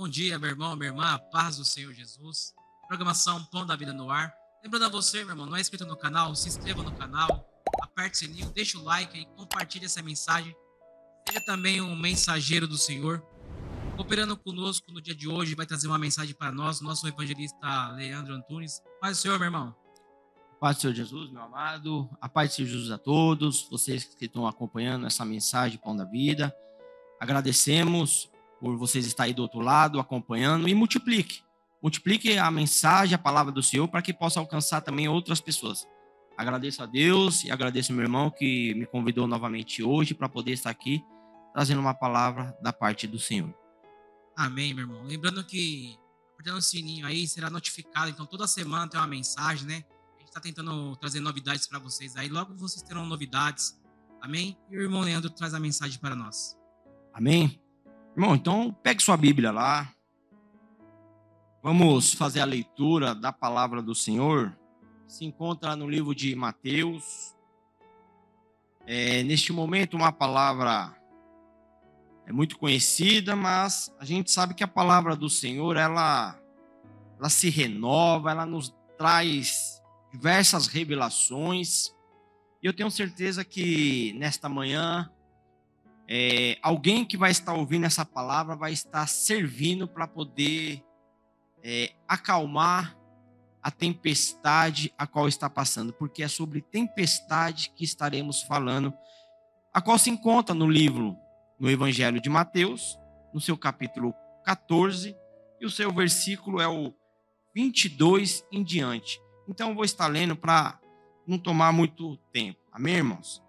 Bom dia, meu irmão, minha irmã, a paz do Senhor Jesus. Programação Pão da Vida no ar. Lembrando a você, meu irmão, não é inscrito no canal, se inscreva no canal, aperte o sininho, deixa o like aí, compartilhe essa mensagem. Seja também um mensageiro do Senhor. Cooperando conosco no dia de hoje, vai trazer uma mensagem para nós, nosso evangelista Leandro Antunes. Paz do Senhor, meu irmão. Paz do Senhor Jesus, meu amado. A paz do Senhor Jesus a todos, vocês que estão acompanhando essa mensagem Pão da Vida. Agradecemos por vocês estarem aí do outro lado, acompanhando, e multiplique. Multiplique a mensagem, a palavra do Senhor, para que possa alcançar também outras pessoas. Agradeço a Deus e agradeço ao meu irmão que me convidou novamente hoje para poder estar aqui, trazendo uma palavra da parte do Senhor. Amém, meu irmão. Lembrando que, apertando o sininho aí, será notificado. Então, toda semana tem uma mensagem, né? A gente está tentando trazer novidades para vocês aí. Logo vocês terão novidades. Amém? E o irmão Leandro traz a mensagem para nós. Amém? Irmão, então pegue sua Bíblia lá. Vamos fazer a leitura da palavra do Senhor. Se encontra no livro de Mateus. Neste momento, uma palavra muito conhecida, mas a gente sabe que a palavra do Senhor, ela se renova, ela nos traz diversas revelações. E eu tenho certeza que nesta manhã, alguém que vai estar ouvindo essa palavra vai estar servindo para poder acalmar a tempestade a qual está passando, porque é sobre tempestade que estaremos falando, a qual se encontra no Evangelho de Mateus, no seu capítulo 14, e o seu versículo é o 22 em diante. Então eu vou estar lendo para não tomar muito tempo. Amém, irmãos?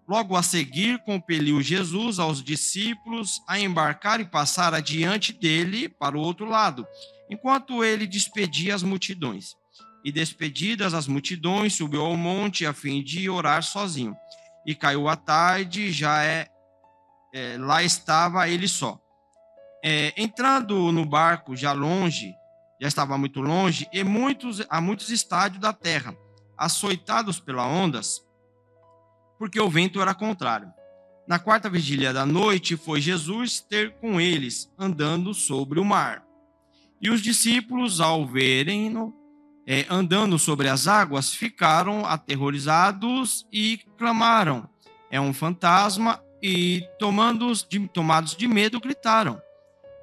Logo a seguir, compeliu Jesus aos discípulos a embarcar e passar adiante dele para o outro lado, enquanto ele despedia as multidões. E despedidas as multidões, subiu ao monte a fim de orar sozinho. E caiu a tarde, lá estava ele só. Entrando no barco já estava muito longe, e há muitos estádios da terra, açoitados pelas ondas, porque o vento era contrário. Na quarta vigília da noite, foi Jesus ter com eles, andando sobre o mar. E os discípulos, ao verem-no andando sobre as águas, ficaram aterrorizados e clamaram: é um fantasma, e tomados de medo, gritaram.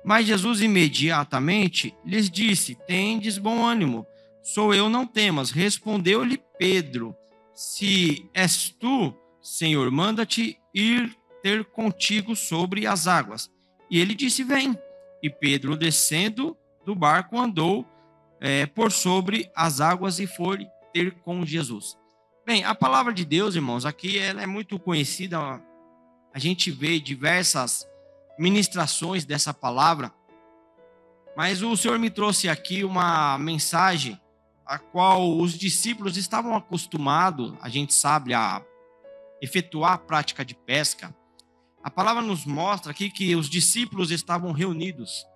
Mas Jesus imediatamente lhes disse: tendes bom ânimo, sou eu, não temas. Respondeu-lhe Pedro: se és tu, Senhor, manda-te ir ter contigo sobre as águas. E ele disse: vem. E Pedro, descendo do barco, andou por sobre as águas e foi ter com Jesus. Bem, a palavra de Deus, irmãos, aqui ela é muito conhecida. A gente vê diversas ministrações dessa palavra, mas o Senhor me trouxe aqui uma mensagem a qual os discípulos estavam acostumados, a gente sabe, a efetuar a prática de pesca. A palavra nos mostra aqui que os discípulos estavam reunidos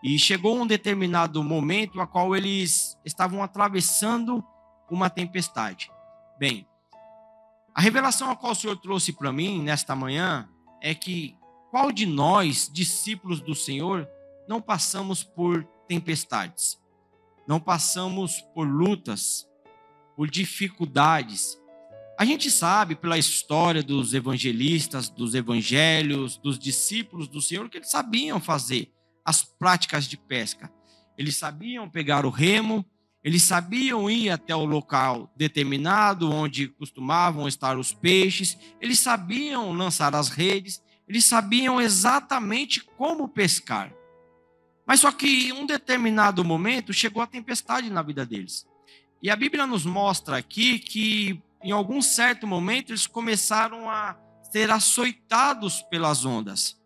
e chegou um determinado momento a qual eles estavam atravessando uma tempestade. Bem, a revelação a qual o Senhor trouxe para mim nesta manhã é que qual de nós, discípulos do Senhor, não passamos por tempestades, não passamos por lutas, por dificuldades. A gente sabe pela história dos evangelistas, dos evangelhos, dos discípulos do Senhor, que eles sabiam fazer as práticas de pesca. Eles sabiam pegar o remo, eles sabiam ir até o local determinado onde costumavam estar os peixes, eles sabiam lançar as redes, eles sabiam exatamente como pescar. Mas só que em um determinado momento chegou a tempestade na vida deles. E a Bíblia nos mostra aqui que em algum certo momento eles começaram a ser açoitados pelas ondas.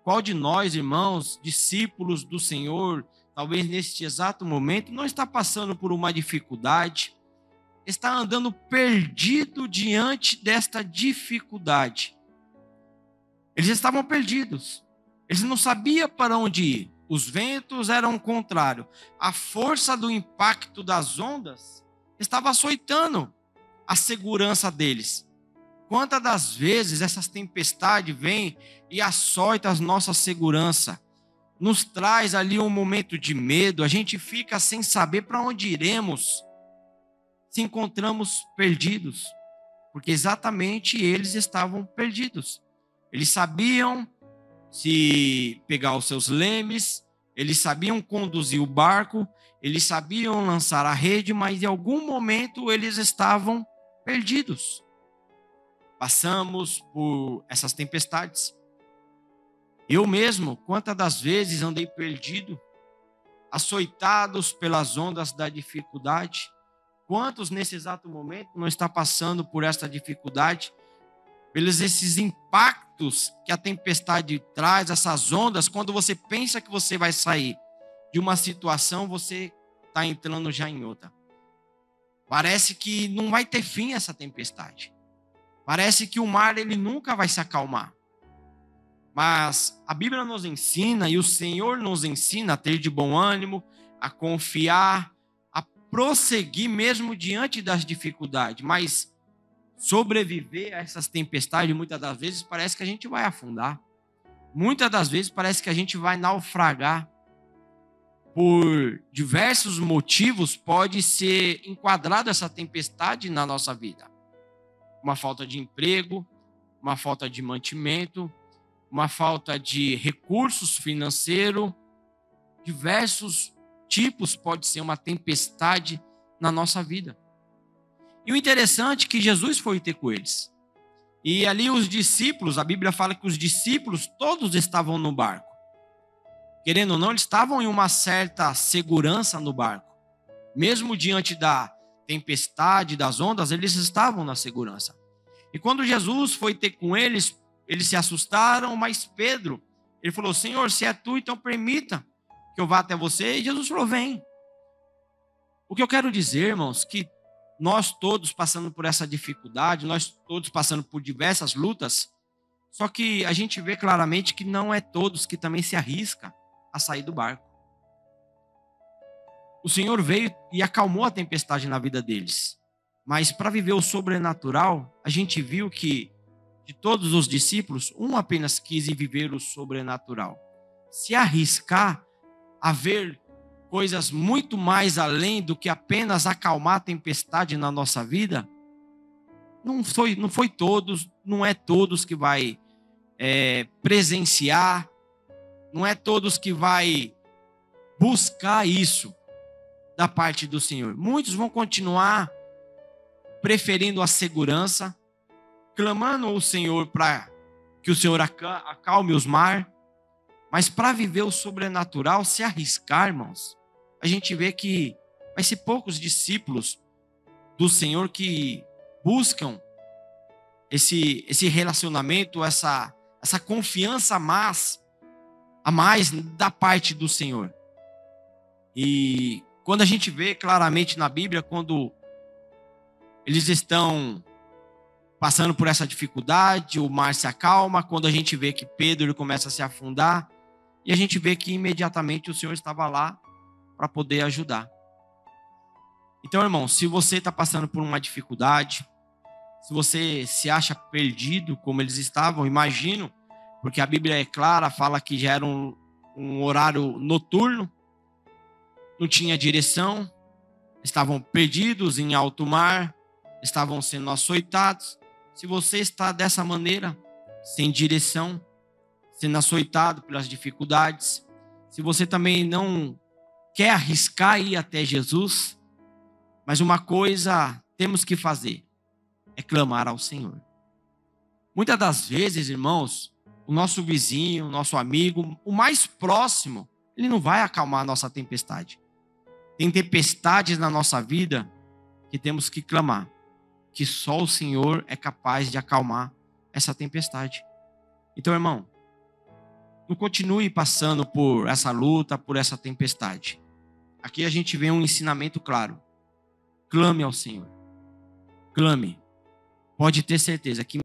Qual de nós, irmãos, discípulos do Senhor, talvez neste exato momento, não está passando por uma dificuldade, está andando perdido diante desta dificuldade? Eles estavam perdidos, eles não sabiam para onde ir, os ventos eram contrários, a força do impacto das ondas estava açoitando a segurança deles. Quantas das vezes essas tempestades vêm e açoitam a nossa segurança? nos traz ali um momento de medo, a gente fica sem saber para onde iremos, se encontramos perdidos, porque exatamente eles estavam perdidos. Eles sabiam se pegar os seus lemes, eles sabiam conduzir o barco, eles sabiam lançar a rede, mas em algum momento eles estavam perdidos. Passamos por essas tempestades. Eu mesmo, quantas das vezes andei perdido, açoitados pelas ondas da dificuldade. Quantos nesse exato momento não está passando por essa dificuldade, pelos esses impactos que a tempestade traz, essas ondas, quando você pensa que você vai sair de uma situação, você está entrando já em outra. Parece que não vai ter fim essa tempestade. Parece que o mar ele nunca vai se acalmar. Mas a Bíblia nos ensina e o Senhor nos ensina a ter de bom ânimo, a confiar, a prosseguir mesmo diante das dificuldades. Mas sobreviver a essas tempestades, muitas das vezes parece que a gente vai afundar. Muitas das vezes parece que a gente vai naufragar. Por diversos motivos pode ser enquadrada essa tempestade na nossa vida. Uma falta de emprego, uma falta de mantimento, uma falta de recursos financeiros, diversos tipos pode ser uma tempestade na nossa vida. E o interessante é que Jesus foi ter com eles. E ali os discípulos, a Bíblia fala que os discípulos todos estavam no barco. Querendo ou não, eles estavam em uma certa segurança no barco. Mesmo diante da tempestade, das ondas, eles estavam na segurança. E quando Jesus foi ter com eles, eles se assustaram, mas Pedro, ele falou, Senhor, se é tu, então permita que eu vá até você. E Jesus falou, vem. O que eu quero dizer, irmãos, que nós todos passando por essa dificuldade, nós todos passando por diversas lutas, só que a gente vê claramente que não é todos que também se arriscam a sair do barco. O Senhor veio e acalmou a tempestade na vida deles. Mas para viver o sobrenatural, a gente viu que de todos os discípulos, um apenas quis viver o sobrenatural. Se arriscar a ver coisas muito mais além do que apenas acalmar a tempestade na nossa vida, não foi todos, não é todos que vai presenciar, não é todos que vai buscar isso da parte do Senhor. Muitos vão continuar preferindo a segurança, clamando ao Senhor para que o Senhor acalme os mares, mas para viver o sobrenatural, se arriscar, irmãos, a gente vê que vai ser poucos discípulos do Senhor que buscam esse relacionamento, essa confiança a mais da parte do Senhor. E quando a gente vê claramente na Bíblia, quando eles estão passando por essa dificuldade, o mar se acalma, quando a gente vê que Pedro ele começa a se afundar, e a gente vê que imediatamente o Senhor estava lá para poder ajudar. Então, irmão, se você está passando por uma dificuldade, se você se acha perdido, como eles estavam, imagino, porque a Bíblia é clara, fala que já era um horário noturno, não tinha direção, estavam perdidos em alto mar, estavam sendo açoitados. Se você está dessa maneira, sem direção, sendo açoitado pelas dificuldades, se você também não quer arriscar ir até Jesus, mas uma coisa temos que fazer, é clamar ao Senhor. Muitas das vezes, irmãos, o nosso vizinho, o nosso amigo, o mais próximo, ele não vai acalmar a nossa tempestade. Tem tempestades na nossa vida que temos que clamar, que só o Senhor é capaz de acalmar essa tempestade. Então, irmão, não continue passando por essa luta, por essa tempestade. Aqui a gente vê um ensinamento claro. Clame ao Senhor. Clame. Pode ter certeza que